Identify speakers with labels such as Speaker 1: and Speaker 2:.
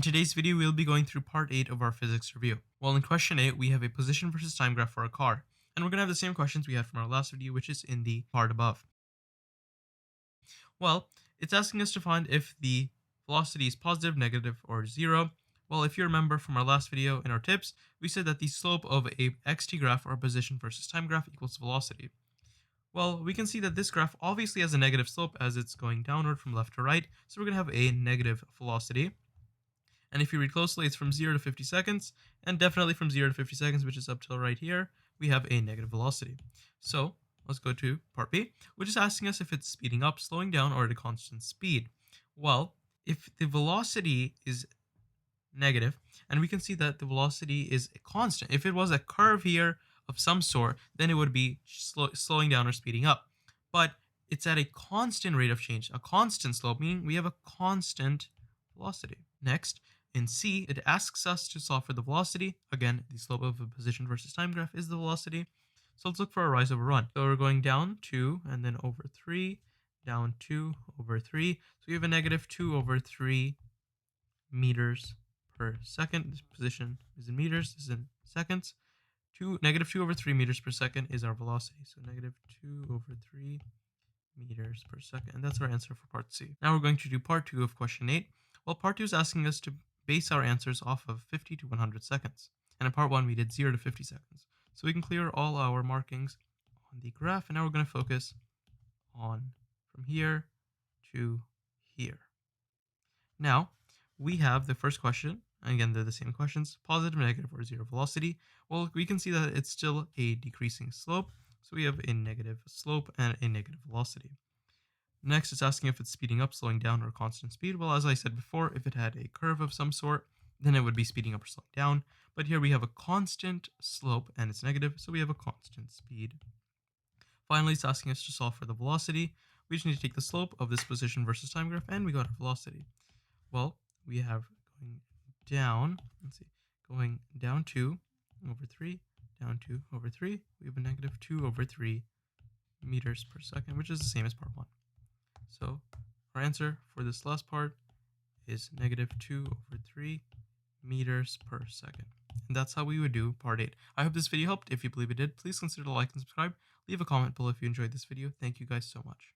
Speaker 1: today's video, we'll be going through part 8 of our physics review. Well, in question 8, we have a position versus time graph for a car. And we're going to have the same questions we had from our last video, which is in the part above. Well, it's asking us to find if the velocity is positive, negative, or zero. Well, if you remember from our last video in our tips, we said that the slope of a xt graph or position versus time graph equals velocity. Well, we can see that this graph obviously has a negative slope as it's going downward from left to right, so we're going to have a negative velocity. And if you read closely, it's from 0 to 50 seconds, and definitely from 0 to 50 seconds, which is up till right here, we have a negative velocity. So let's go to part B, which is asking us if it's speeding up, slowing down, or at a constant speed. Well, if the velocity is negative, and we can see that the velocity is a constant. If it was a curve here of some sort, then it would be slowing down or speeding up. But it's at a constant rate of change, a constant slope, meaning we have a constant velocity. Next, in C, it asks us to solve for the velocity. Again, the slope of a position versus time graph is the velocity. So let's look for a rise over run. So we're going down 2 and then over 3, down 2 over 3. So we have a negative 2 over 3 meters per second. This position is in meters, this is in seconds. Negative 2 over 3 meters per second is our velocity. So negative 2 over 3 meters per second. And that's our answer for part C. Now we're going to do part 2 of question 8. Well, part 2 is asking us to base our answers off of 50 to 100 seconds. And in part 1, we did 0 to 50 seconds. So we can clear all our markings on the graph. And now we're going to focus on from here to here. Now, we have the first question. Again, they're the same questions, positive, negative, or zero velocity. Well, we can see that it's still a decreasing slope. So we have a negative slope and a negative velocity. Next, it's asking if it's speeding up, slowing down, or constant speed. Well, as I said before, if it had a curve of some sort, then it would be speeding up or slowing down. But here we have a constant slope and it's negative, so we have a constant speed. Finally, it's asking us to solve for the velocity. We just need to take the slope of this position versus time graph, and we got our velocity. Well, we have going down, going down 2 over 3, down 2 over 3. We have a negative 2 over 3 meters per second, which is the same as part 1. So our answer for this last part is negative 2 over 3 meters per second. And that's how we would do part 8. I hope this video helped. If you believe it did, please consider to like and subscribe. Leave a comment below if you enjoyed this video. Thank you guys so much.